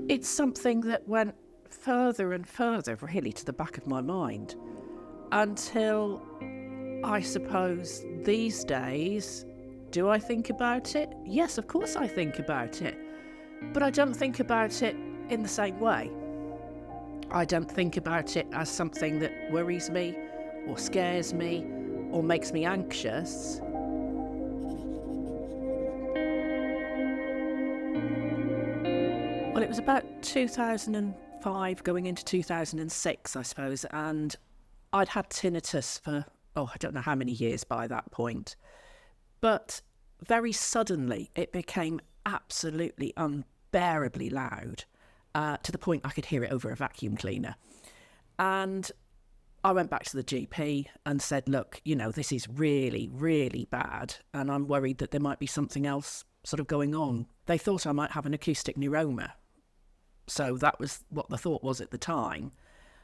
It's something that went further and further, really, to the back of my mind, until, I suppose, these days, do I think about it? Yes, of course I think about it. But I don't think about it in the same way. I don't think about it as something that worries me, or scares me, or makes me anxious. Well, it was about 2005 going into 2006, I suppose, and I'd had tinnitus for, I don't know how many years by that point. But very suddenly it became absolutely unbearably loud, to the point I could hear it over a vacuum cleaner. And I went back to the GP and said, look, this is really, really bad, and I'm worried that there might be something else sort of going on. They thought I might have an acoustic neuroma. So that was what the thought was at the time.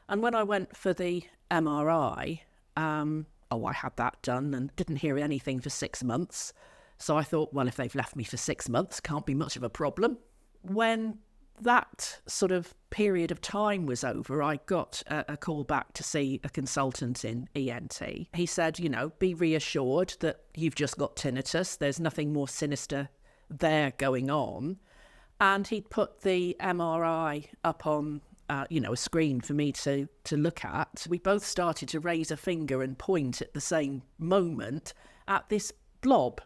And when I went for the MRI, I had that done and didn't hear anything for 6 months. So I thought, well, if they've left me for 6 months, can't be much of a problem. When that sort of period of time was over, I got a call back to see a consultant in ENT. He said, be reassured that you've just got tinnitus. There's nothing more sinister there going on. And he'd put the MRI up on, a screen for me to look at. We both started to raise a finger and point at the same moment at this blob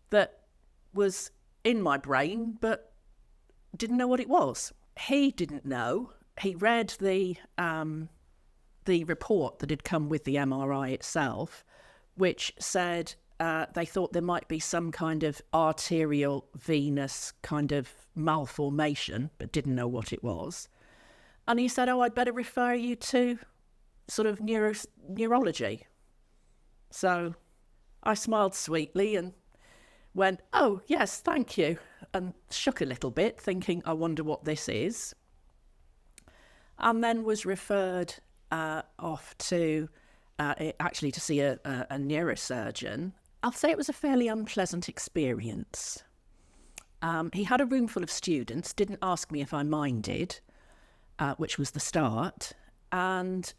that was in my brain, but didn't know what it was. He didn't know. He read the report that had come with the MRI itself, which said they thought there might be some kind of arterial venous kind of malformation, but didn't know what it was. And he said, I'd better refer you to sort of neurology. So I smiled sweetly and went, oh, yes, thank you, and shook a little bit, thinking, I wonder what this is. And then was referred off to actually to see a neurosurgeon. I'll say it was a fairly unpleasant experience. He had a room full of students, didn't ask me if I minded, which was the start, and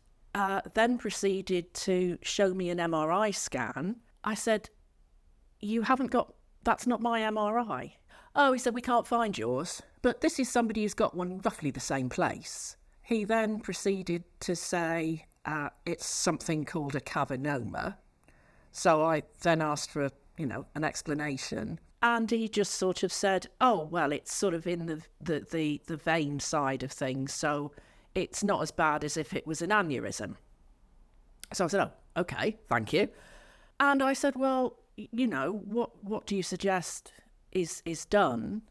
then proceeded to show me an MRI scan. I said, that's not my MRI. Oh, he said, we can't find yours, but this is somebody who's got one roughly the same place. He then proceeded to say it's something called a cavernoma. So I then asked for, an explanation. And he just sort of said, oh, well, it's sort of in the vein side of things, so it's not as bad as if it was an aneurysm. So I said, oh, okay, thank you. And I said, well, what do you suggest is done?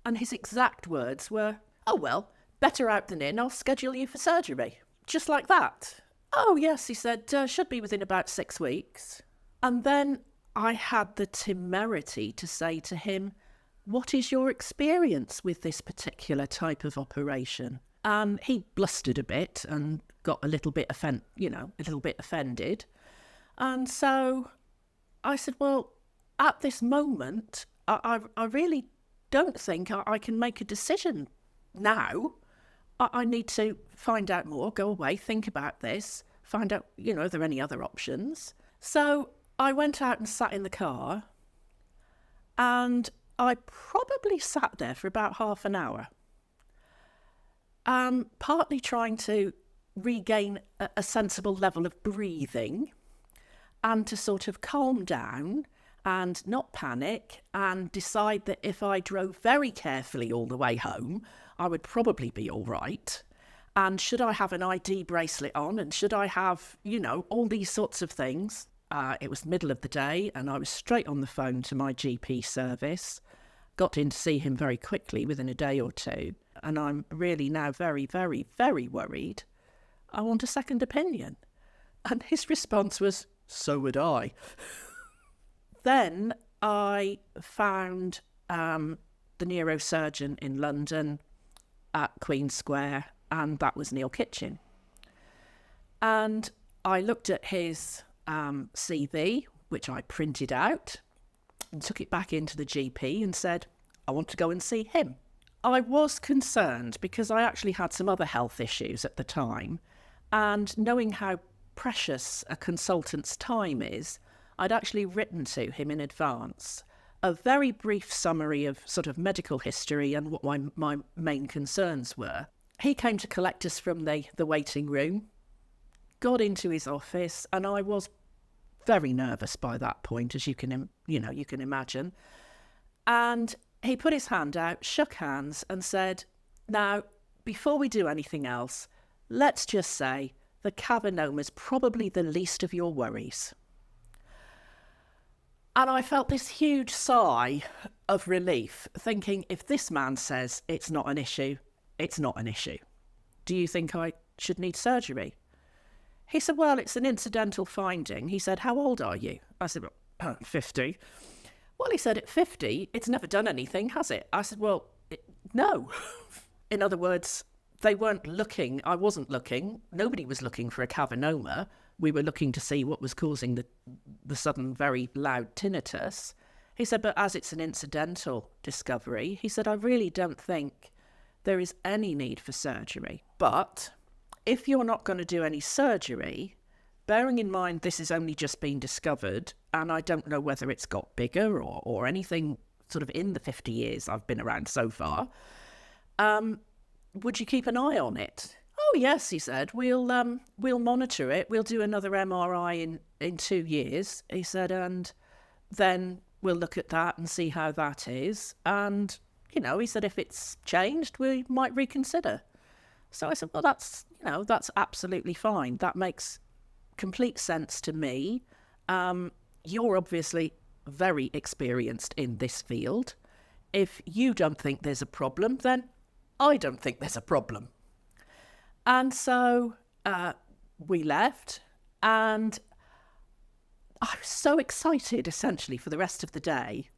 And his exact words were, oh, well, better out than in, I'll schedule you for surgery. Just like that. Oh, yes, he said, should be within about 6 weeks. And then I had the temerity to say to him, what is your experience with this particular type of operation? And he blustered a bit and got a little bit offended. And so I said, well, at this moment, I really don't think I can make a decision now. I need to find out more, go away, think about this, find out, are there any other options? So I went out and sat in the car, and I probably sat there for about half an hour, partly trying to regain a sensible level of breathing and to sort of calm down and not panic and decide that if I drove very carefully all the way home, I would probably be all right. And should I have an ID bracelet on, and should I have, all these sorts of things? It was the middle of the day, and I was straight on the phone to my GP service. Got in to see him very quickly, within a day or two. And I'm really now very, very, very worried. I want a second opinion. And his response was, so would I. Then I found the neurosurgeon in London at Queen Square, and that was Neil Kitchen. And I looked at his CV, which I printed out, and took it back into the GP and said, I want to go and see him. I was concerned because I actually had some other health issues at the time, and knowing how precious a consultant's time is, I'd actually written to him in advance a very brief summary of sort of medical history and what my main concerns were. He came to collect us from the waiting room, got into his office, and I was very nervous by that point, as you can imagine. And he put his hand out, shook hands, and said, "Now, before we do anything else, let's just say the cavernoma's probably the least of your worries." And I felt this huge sigh of relief, thinking, if this man says it's not an issue, it's not an issue. Do you think I should need surgery? He said, well, it's an incidental finding. He said, how old are you? I said, well, 50. Well, he said, at 50, it's never done anything, has it? I said, well, no. In other words, they weren't looking, I wasn't looking, nobody was looking for a cavernoma. We were looking to see what was causing the sudden, very loud tinnitus. He said, but as it's an incidental discovery, he said, I really don't think there is any need for surgery. But if you're not going to do any surgery, bearing in mind this has only just been discovered, and I don't know whether it's got bigger or anything sort of in the 50 years I've been around so far, would you keep an eye on it? Oh, yes, he said, we'll monitor it. We'll do another MRI in 2 years, he said, and then we'll look at that and see how that is. And, he said, if it's changed, we might reconsider. So I said, well, that's absolutely fine. That makes complete sense to me. You're obviously very experienced in this field. If you don't think there's a problem, then I don't think there's a problem. And so we left, and I was so excited, essentially, for the rest of the day.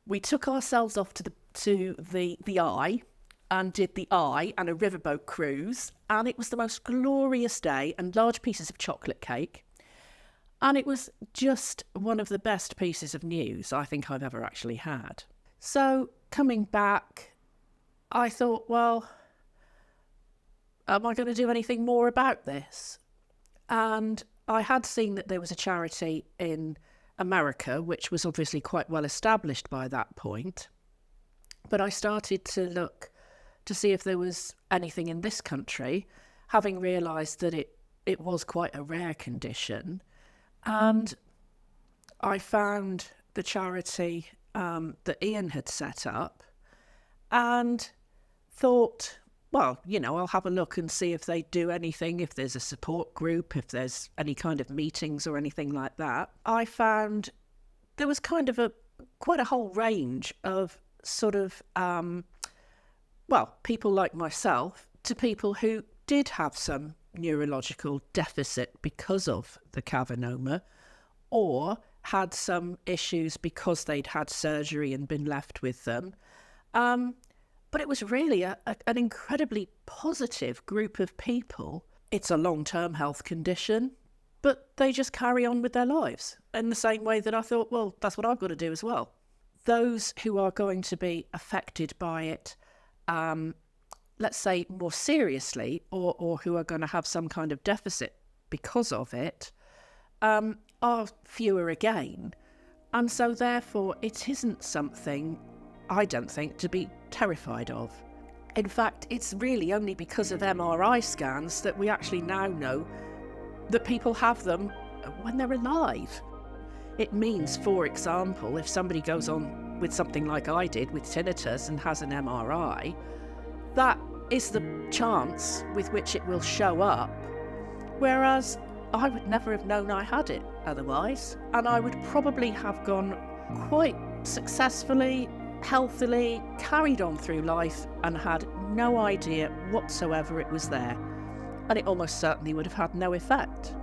We took ourselves off to the Eye and did the Eye and a riverboat cruise, and it was the most glorious day, and large pieces of chocolate cake. And it was just one of the best pieces of news I think I've ever actually had. So coming back, I thought, well, am I going to do anything more about this? And I had seen that there was a charity in America, which was obviously quite well established by that point. But I started to look to see if there was anything in this country, having realised that it was quite a rare condition. And I found the charity that Ian had set up and thought, well, I'll have a look and see if they do anything, if there's a support group, if there's any kind of meetings or anything like that. I found there was kind of quite a whole range of sort of, people like myself to people who did have some neurological deficit because of the cavernoma, or had some issues because they'd had surgery and been left with them. But it was really an incredibly positive group of people. It's a long-term health condition, but they just carry on with their lives in the same way that I thought, well, that's what I've got to do as well. Those who are going to be affected by it, let's say more seriously, or who are going to have some kind of deficit because of it, are fewer again. And so therefore it isn't something, I don't think, to be terrified of. In fact, it's really only because of MRI scans that we actually now know that people have them when they're alive. It means, for example, if somebody goes on with something like I did with tinnitus and has an MRI, that is the chance with which it will show up, whereas I would never have known I had it otherwise, and I would probably have gone quite successfully, healthily, carried on through life and had no idea whatsoever it was there, and it almost certainly would have had no effect.